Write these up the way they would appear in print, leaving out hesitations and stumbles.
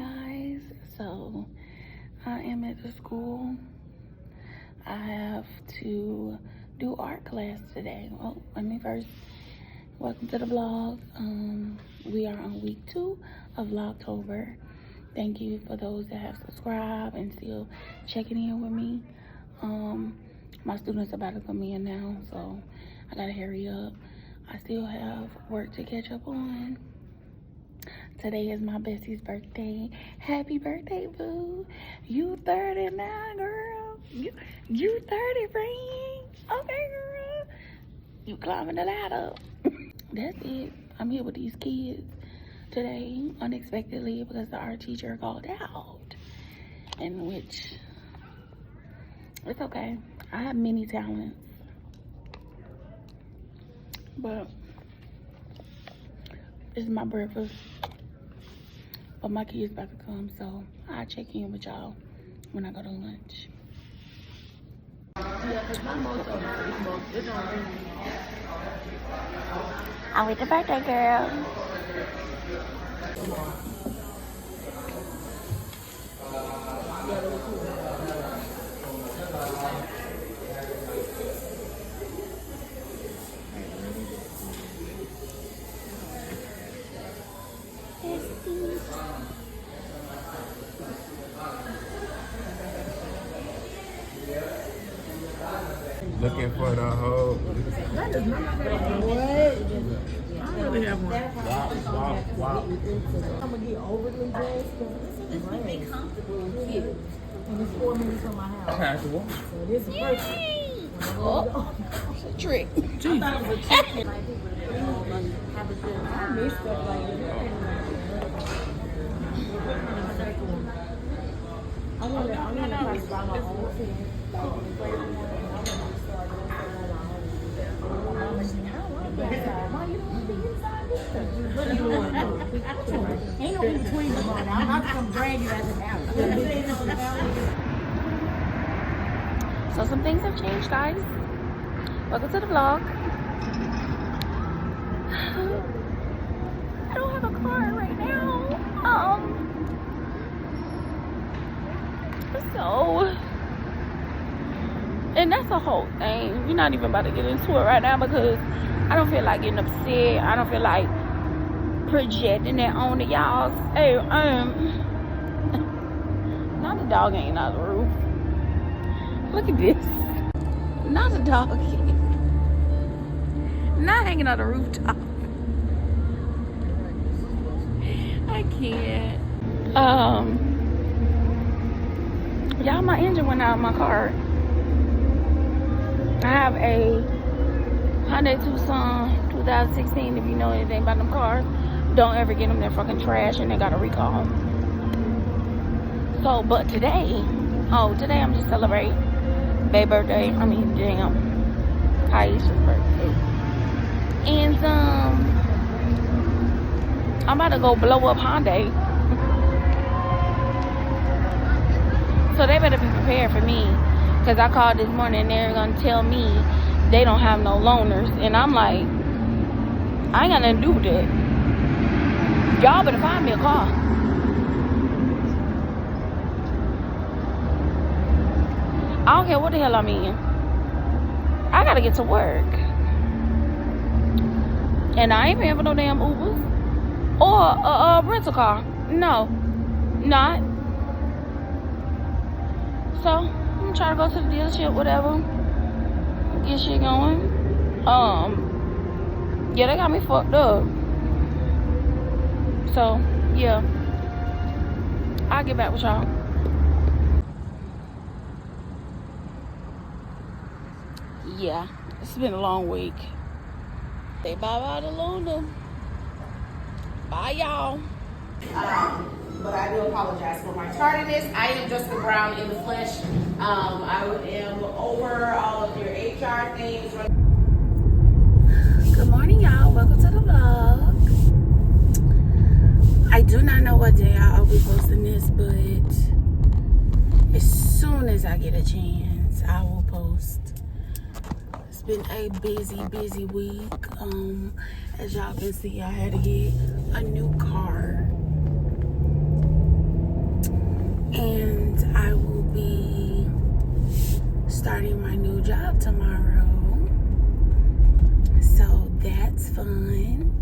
guys. So I am at the school. I have to do art class today. Well, let me first welcome to the vlog. We are on week 2 of VlogTober. Thank you for those that have subscribed and still checking in with me. My students are about to come in now, so I gotta hurry up. I still have work to catch up on. Today is my bestie's birthday. Happy birthday, boo. You 30 now, girl. You 30, friend. Okay, girl. You climbing the ladder. That's it. I'm here with these kids today unexpectedly because the art teacher called out. In which, it's okay. I have many talents. But this is my breakfast. But my kids about to come, so I'll check in with y'all when I go to lunch. I'm with the birthday girl. Looking for the whole. That is not what? I really have one. Wow. I'm gonna get overly dressed. It's gonna be comfortable and cute. And it's 4 minutes from my house. Casual. So this is perfect. Oh, it's a trick. I thought it was a trick. Have a good time. I miss stuff like that. I'm gonna like buy my own thing. Ain't no in between them all. I'm not gonna drag you out the house. So some things have changed, guys. Welcome to the vlog. I don't have a car right now. So, and that's a whole thing. We're not even about to get into it right now because I don't feel like getting upset. I don't feel like projecting that onto y'all. Hey, not the dog ain't out of the roof. Look at this. Not the dog. Not hanging on the rooftop. I can't. Y'all, my engine went out of my car. I have a Hyundai Tucson 2016. If you know anything about them cars, don't ever get them. They're fucking trash and they got a recall. So, but today I'm just celebrating Bay's birthday. I mean, damn, Aisha's birthday. And I'm about to go blow up Hyundai. So they better be prepared for me. Because I called this morning and they're going to tell me they don't have no loaners. And I'm like, I ain't got nothing to do with that. Y'all better find me a car. I don't care what the hell I'm in. I got to get to work. And I ain't paying for no damn Ubers. Or a rental car. No. Not. So, I'm gonna try to go to the dealership, whatever. Get shit going. Yeah, they got me fucked up. So, yeah. I'll get back with y'all. Yeah, it's been a long week. Say bye-bye to Luna. Bye, y'all. But I do apologize for my tardiness. I am Jessica Brown in the flesh. I am over all of your HR things. Good morning, y'all. Welcome to the vlog. I do not know what day I'll be posting this, but as soon as I get a chance, I will post. It's been a busy week. As y'all can see, I had to get a new car. starting my new job tomorrow. So that's fun.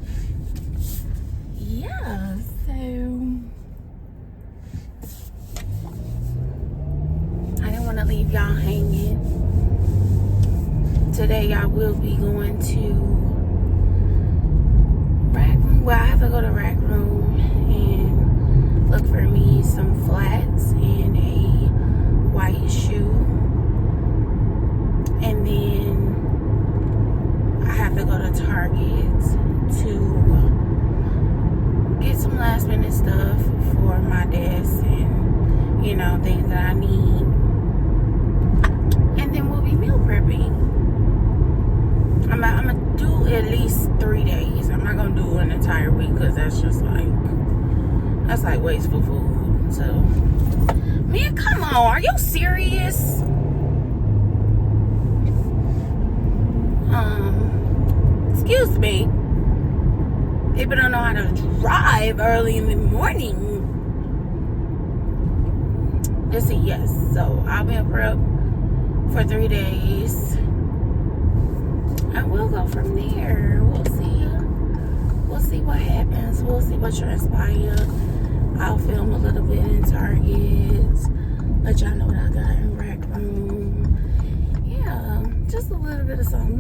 Yeah, so I didn't want to leave y'all hanging. Today I will be going to Rack Room. Well, I have to go to Rack Room and look for me some flats and a white shoe. And then I have to go to Target to get some last minute stuff for my desk and, you know, things that I need. And then we'll be meal prepping. I'm gonna do at least 3 days. I'm not gonna do an entire week because that's like wasteful food. So, man, come on, are you serious? Excuse me. People don't know how to drive early in the morning. Let's see, yes. So I'll be in prep for 3 days. And we'll go from there. We'll see. We'll see what happens. We'll see what transpires. I'll film a little bit in Target. Let y'all know what I got in Rack Room. Yeah, just a little bit of something,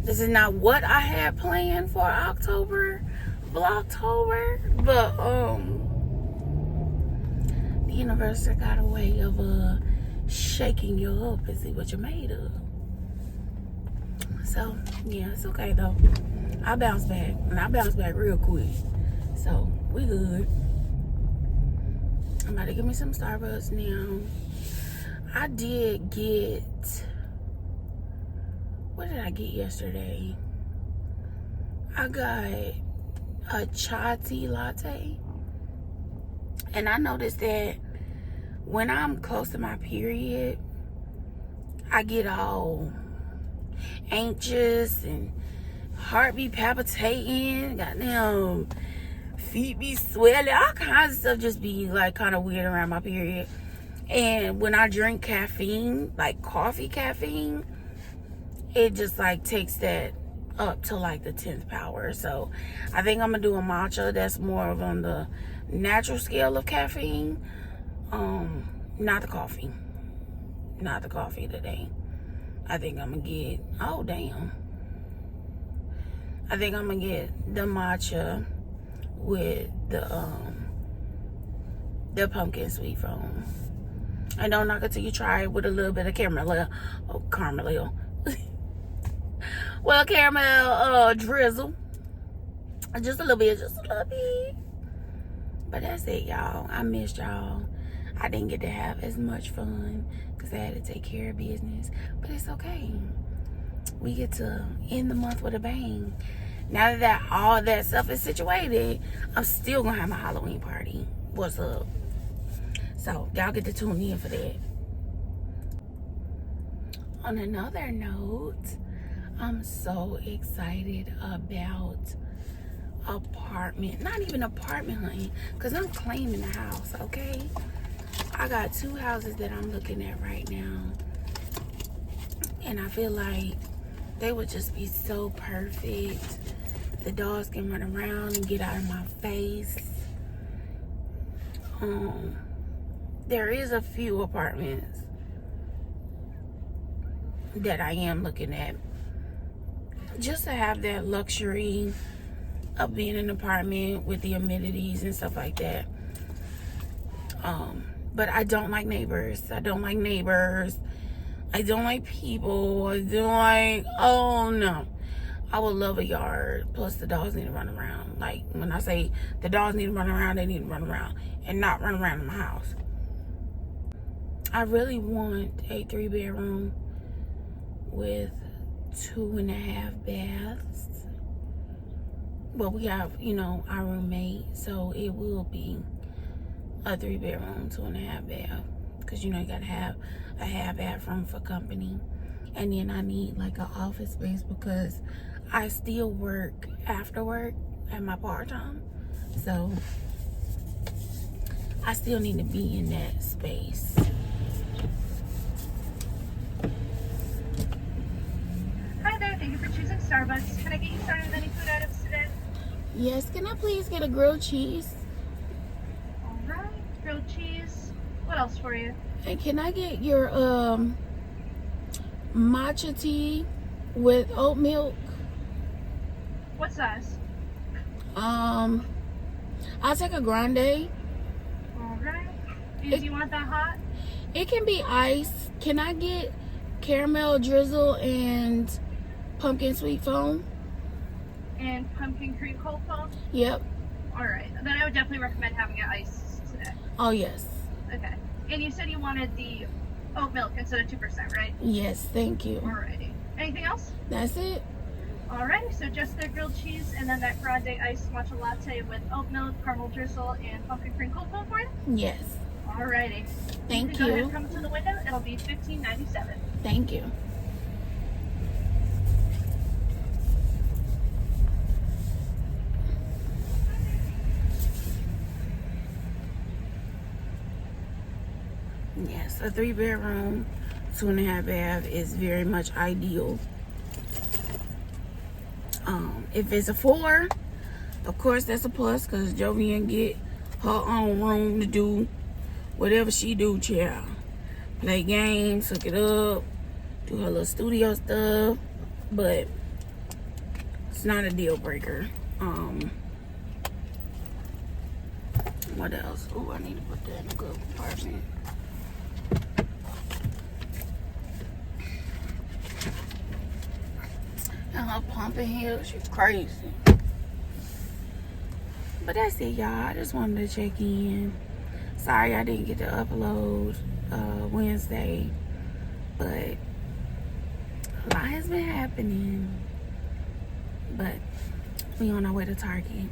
This is not what I had planned for October, VlogTober, but the universe got a way of shaking you up and see what you're made of. So yeah, it's okay though. I'll bounce back, and I'll bounce back real quick. So we good. I'm about to give me some Starbucks now. I did get, what did I get yesterday? I got a chai tea latte. And I noticed that when I'm close to my period, I get all anxious and heart be palpitating, goddamn feet be swelling, all kinds of stuff just be like kind of weird around my period. And when I drink caffeine, like coffee caffeine, it just like takes that up to like the 10th power. So I think I'm gonna do a matcha that's more of on the natural scale of caffeine. Not the coffee today. I think I'm gonna get, oh damn, I think I'm gonna get the matcha with the pumpkin sweet foam. And don't knock it till you try it with a little bit of caramel. Oh, caramel. Well, caramel drizzle. Just a little bit. But that's it, y'all. I missed y'all. I didn't get to have as much fun because I had to take care of business. But it's okay. We get to end the month with a bang. Now that all that stuff is situated, I'm still going to have my Halloween party. What's up? So, y'all get to tune in for that. On another note, I'm so excited about not even apartment hunting, because I'm claiming the house, okay? I got 2 houses that I'm looking at right now. And I feel like they would just be so perfect. The dogs can run around and get out of my face. There is a few apartments that I am looking at, just to have that luxury of being in an apartment with the amenities and stuff like that. But I don't like neighbors. I don't like people. Oh no. I would love a yard. Plus the dogs need to run around. Like when I say the dogs need to run around, they need to run around and not run around in my house. I really want a 3-bedroom with 2.5 baths. Well, we have, our roommate, so it will be a 3-bedroom, 2.5 bath. Because, you gotta have a half bathroom for company. And then I need like an office space because I still work after work at my part-time. So I still need to be in that space. Hi there, thank you for choosing Starbucks. Can I get you started with any food items today? Yes, can I please get a grilled cheese? Alright, grilled cheese. What else for you? And can I get your matcha tea with oat milk? What size? I'll take a grande. Alright. And do you want that hot? It can be ice. Can I get caramel drizzle and pumpkin sweet foam? And pumpkin cream cold foam? Yep. Alright, then I would definitely recommend having it iced today. Oh, yes. Okay. And you said you wanted the oat milk instead of 2%, right? Yes, thank you. Alrighty. Anything else? That's it. Alrighty, so just the grilled cheese and then that grande iced matcha latte with oat milk, caramel drizzle, and pumpkin cream cold foam for you? Yes. Alrighty. Thank Go ahead you. and come to the window. It'll be $15.97. Thank you. Yes, a 3-bedroom, 2.5 bath is very much ideal. If it's a 4, of course that's a plus, because Jovian get her own room to do whatever she do, child. Play games, hook it up, do her little studio stuff, but it's not a deal breaker. What else? Oh, I need to put that in a good compartment. And her pumping heels, she's crazy. But that's it, y'all. I just wanted to check in. Sorry I didn't get to upload Wednesday, but a lot has been happening. But we on our way to Target.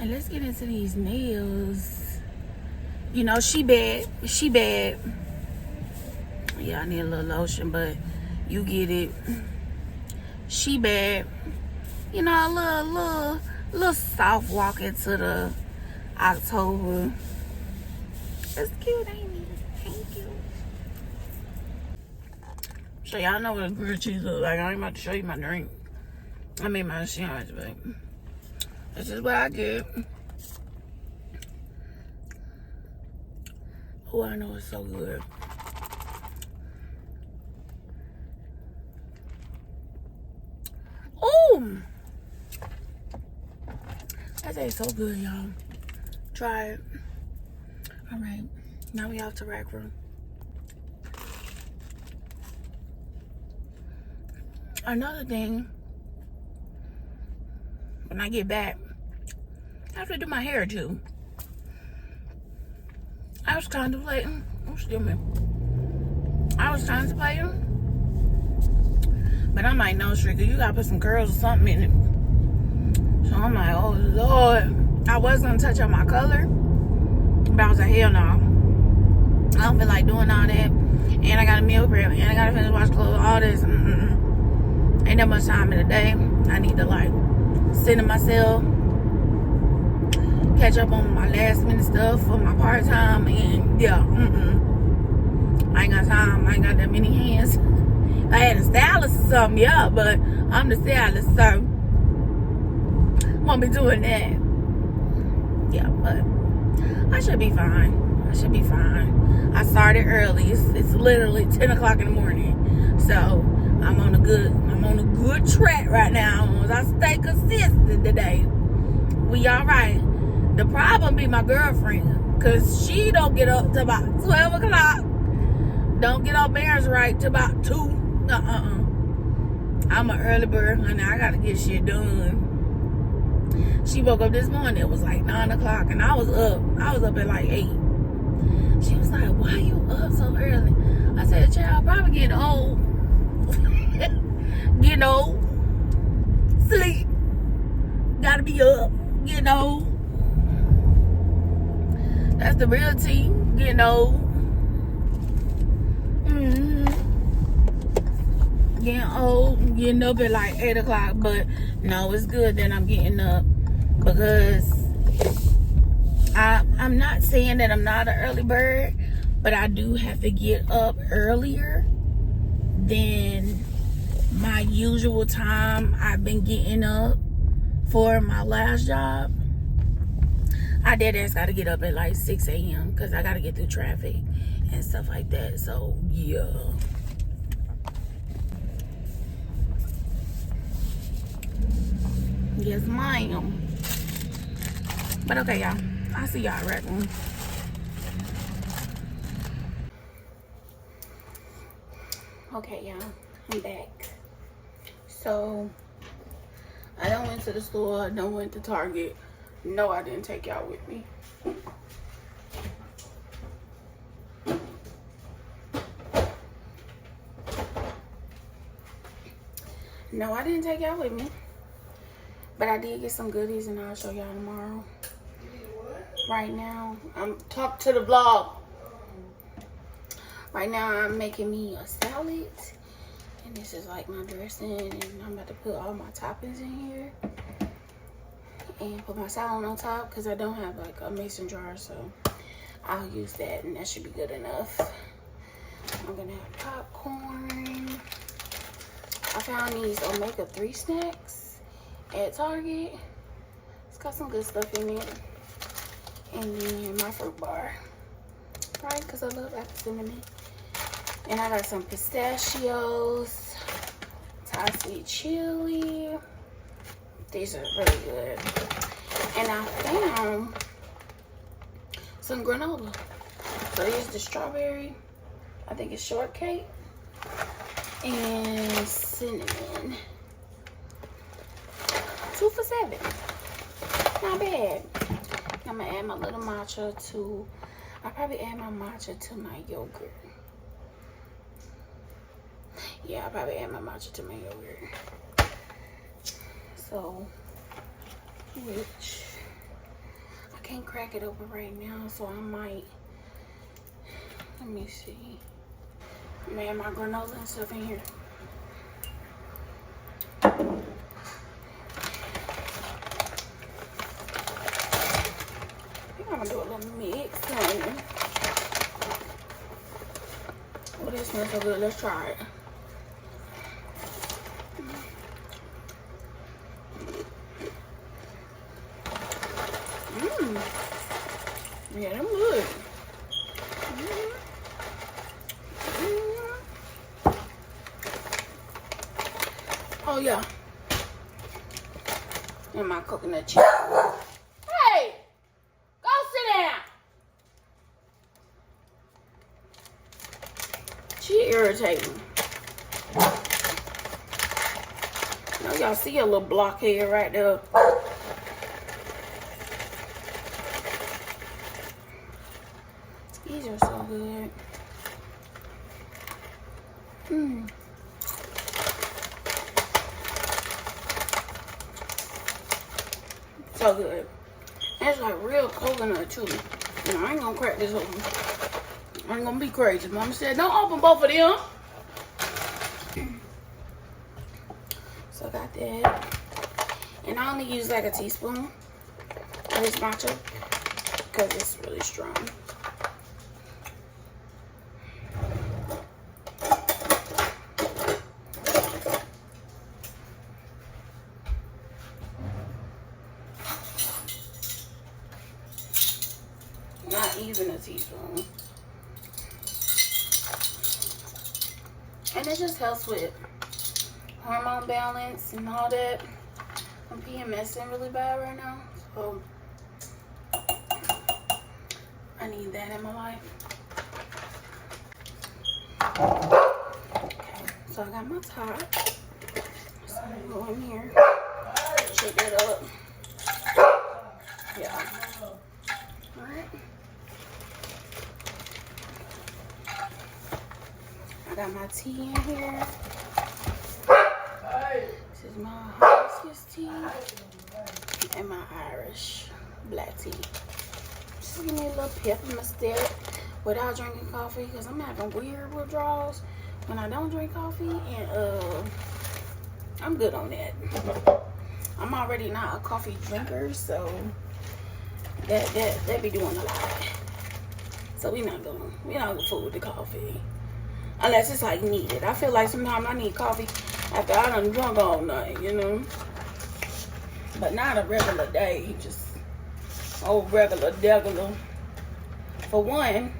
And let's get into these nails. You know, she bad. She bad. Yeah, I need a little lotion, but you get it. She bad. You know, a little soft walk into the October. It's cute, ain't it? Thank you. So y'all know what a grilled cheese looks like. I ain't about to show you my drink. I mean my sandwich, but this is what I get. Oh, I know it's so good. Oh, that tastes so good, y'all. Try it. All right, now we off to rack room. Another thing, when I get back, I have to do my hair too. I was contemplating, I was contemplating, but I'm like, no, Shrika, you gotta put some curls or something in it. So I'm like, oh Lord. I was gonna touch up my color, but I was like, hell no. I don't feel like doing all that. And I got a meal prep, and I gotta finish wash clothes, all this. Ain't that much time in the day. I need to like sit in myself, catch up on my last minute stuff for my part time, and yeah, I ain't got time. I ain't got that many hands. If I had a stylist or something, yeah, but I'm the stylist, so won't be doing that. Yeah, but I should be fine. I should be fine. I started early. It's literally 10 o'clock in the morning, so I'm on a good track right now. As I stay consistent today, we all right. The problem be my girlfriend, cause she don't get up till about 12 o'clock. Don't get up bears right till about 2. I'm an early bird, honey. I gotta get shit done. She woke up this morning. It was like 9 o'clock, and I was up. I was up at like 8. She was like, "Why you up so early?" I said, "Child, probably getting old. Getting old. Sleep. Gotta be up. Getting old. That's the real tea. Getting old. Getting old. Getting up at like 8 o'clock. But no, it's good that I'm getting up, because I'm not saying that I'm not an early bird, but I do have to get up earlier than my usual time I've been getting up for my last job. I deadass gotta get up at like 6 a.m. because I gotta get through traffic and stuff like that. So yeah. Yes, ma'am. But okay, y'all. I'll see y'all wrapping. Okay, y'all. I'm back. So, I done went to the store. I done went to Target. No, I didn't take y'all with me. No, I didn't take y'all with me. But I did get some goodies and I'll show y'all tomorrow. Right now, I'm talk to the vlog. Right now, I'm making me a salad. And this is like my dressing. And I'm about to put all my toppings in here. And put my salad on top because I don't have like a mason jar. So I'll use that and that should be good enough. I'm going to have popcorn. I found these omega-3 snacks at Target. It's got some good stuff in it. And then my fruit bar. Right? Because I love apple cinnamon. And I got some pistachios. Thai sweet chili. These are really good. And I found some granola. So here's the strawberry. I think it's shortcake. And cinnamon. 2 for $7. Not bad. I'm gonna add my little matcha to, I'll probably add my matcha to my yogurt. Yeah, I'll probably add my matcha to my yogurt. So, which, I can't crack it open right now, so I might, let me see. I'm gonna add my granola and stuff in here. I'm gonna do a little mix, honey. Oh, this smells so good. Let's try it. Yeah, them good. Oh, yeah. And my coconut chips. Hey! Go sit down. She irritating. Now y'all see a little blockhead right there. These are so good. So good. That's like real coconut too. You know, I ain't gonna crack this open. I ain't gonna be crazy. Mama said, don't open both of them. So I got that. And I only use like a teaspoon of this matcha because it's really strong. Not even a teaspoon. And it just helps with hormone balance and all that. I'm PMSing really bad right now, so I need that in my life. Okay, so I got my top. So I'm gonna go in here, shake that up. Yeah. Alright. I got my tea in here. This is my hibiscus tea and my Irish black tea. Just give me a little pep in my step without drinking coffee because I'm having weird withdrawals when I don't drink coffee, and I'm good on that. I'm already not a coffee drinker, so That be doing a lot. So we not gonna fool with the coffee. Unless it's like needed. I feel like sometimes I need coffee after I done drunk all night, you know. But not a regular day, just old regular degular. For one,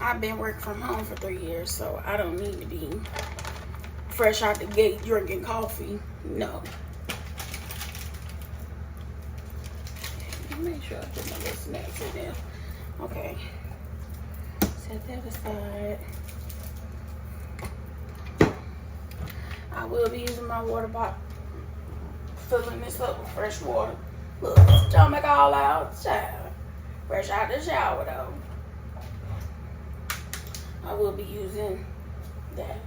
I've been working from home for 3 years, so I don't need to be fresh out the gate drinking coffee. No. Make sure I put my little snacks in there. Okay. Set that aside. I will be using my water bottle, filling this up with fresh water. Look, stomach all out, child. Fresh out the shower though. I will be using that.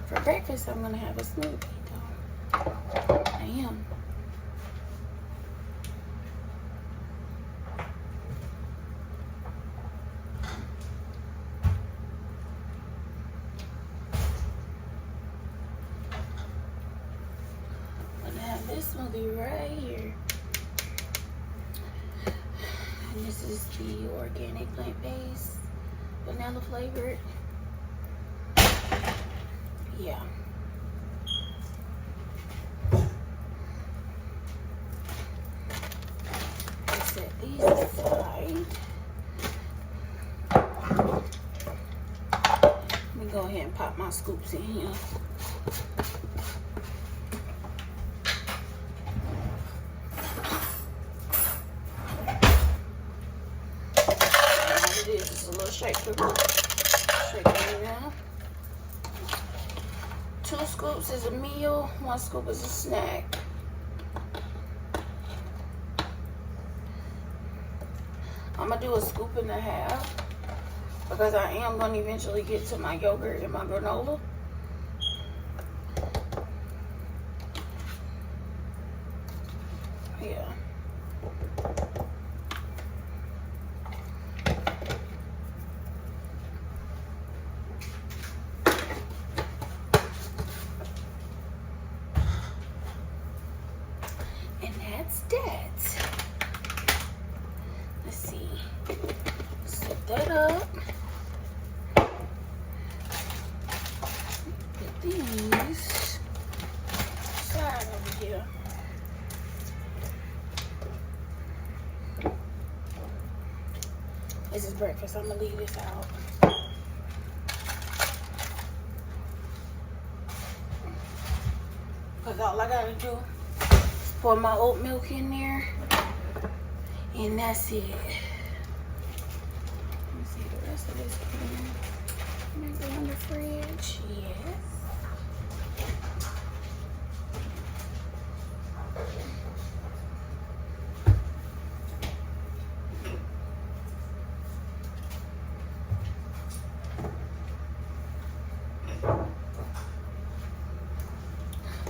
For breakfast, I'm gonna have a smoothie though. I am. This smoothie right here. And this is the organic plant-based vanilla flavored. Yeah. Set these aside. Let me go ahead and pop my scoops in here. Shake it in there. 2 scoops is a meal, 1 scoop is a snack. I'm gonna do a scoop and a half because I am gonna eventually get to my yogurt and my granola. Yeah. That. Let's see. Set that up. Put these side over here. This is breakfast. I'm gonna leave this out. Cause all I gotta do, pour my oat milk in there, and that's it. Let me see the rest of this can. Can I go in the fridge? Yes.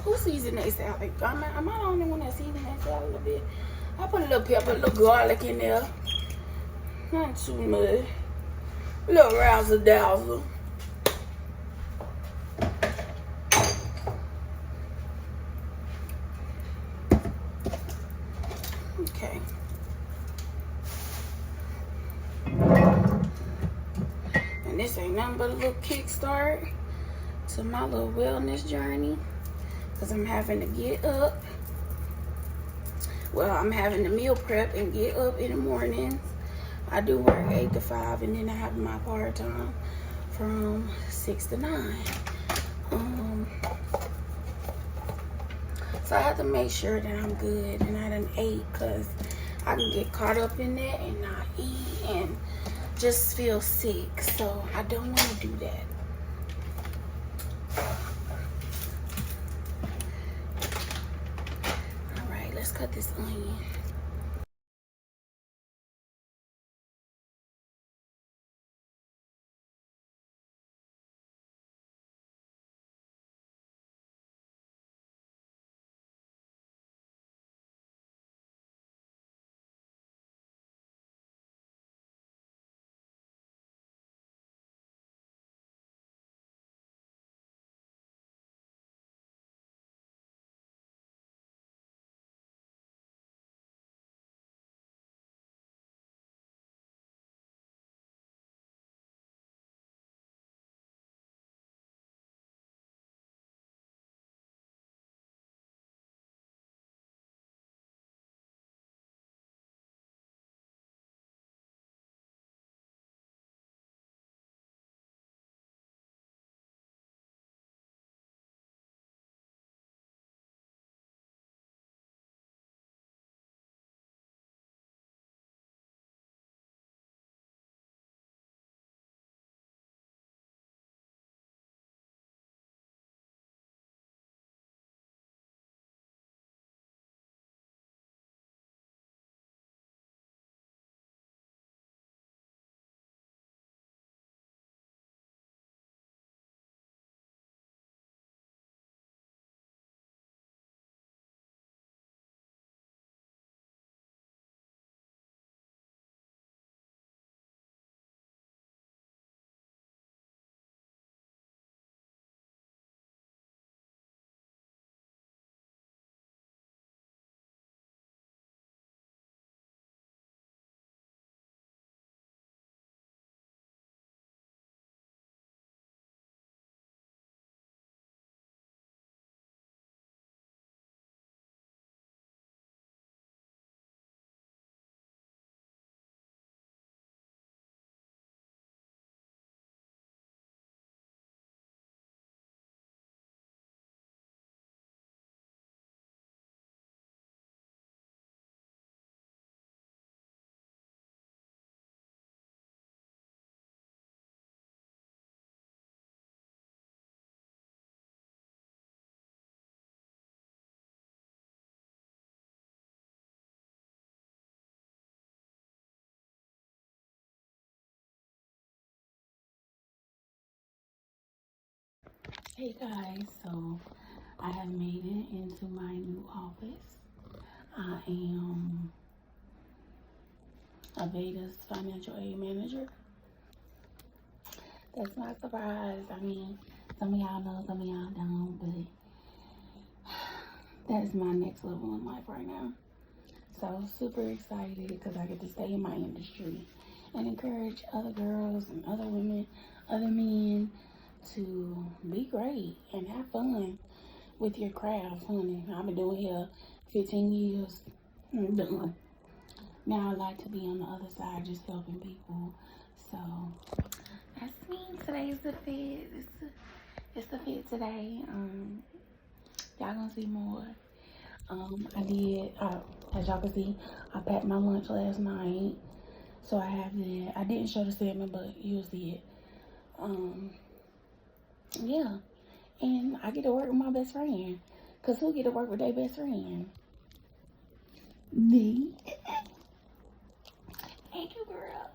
Who seasoned their salad? Am I the only one that seasoned that salad a little bit? I put a little pepper, a little garlic in there. Not too much. A little razzle dazzle. Okay. And this ain't nothing but a little kickstart to my little wellness journey. Because I'm having to get up. Well, I'm having to meal prep and get up in the mornings. I do work 8 to 5, and then I have my part-time from 6 to 9. So I have to make sure that I'm good and I done ate, because I can get caught up in that and not eat and just feel sick. So I don't want to do that. Let's cut this onion. Hey guys, so I have made it into my new office. I am Aveda's financial aid manager. That's not a surprise. I mean, some of y'all know, some of y'all don't, but that's my next level in life right now. So super excited because I get to stay in my industry and encourage other girls and other women, other men to be great and have fun with your craft, honey. I've been doing hair 15 years. I'm done. Now I like to be on the other side, just helping people. So that's me. Today's the fit. It's the fit today. Y'all gonna see more. I did, as y'all can see, I packed my lunch last night. So I have that. I didn't show the salmon, but you'll see it. Yeah. And I get to work with my best friend. Because who get to work with their best friend? Me. Thank you, girl.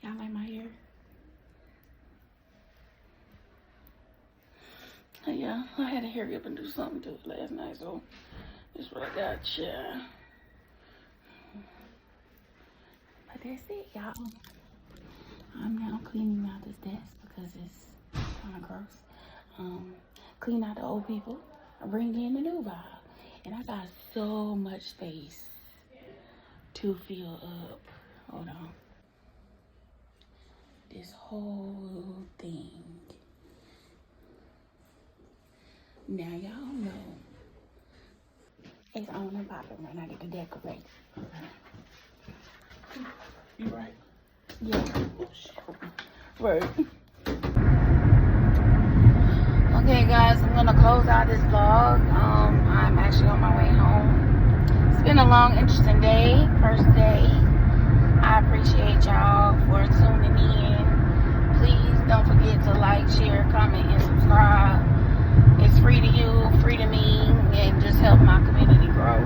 Y'all like my hair? Yeah, I had to hurry up and do something to it last night, so this is what I got, yeah. But that's it, y'all. I'm now cleaning out this desk because it's kind of gross. Clean out the old people, bring in the new vibe. And I got so much space to fill up. Hold on. This whole thing. Now y'all know it's on and popping when I get to decorate. You right? Yeah. Right. Okay guys, I'm gonna close out this vlog. I'm actually on my way home. It's been a long, interesting day. First day. I appreciate y'all for tuning in. Please don't forget to like, share, comment, and subscribe. It's free to you, free to me, and just help my community grow.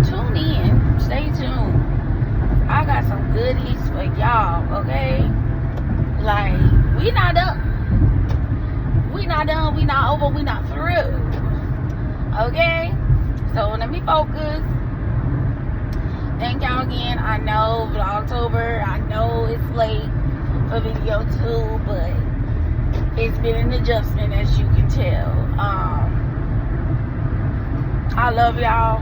Tune in. Stay tuned. I got some goodies for y'all, okay? Like, we not done. We not done, we not over, we not through. Okay? So let me focus. Thank y'all again. I know VlogTober, I know it's late for video 2, but it's been an adjustment, as you can tell. I love y'all.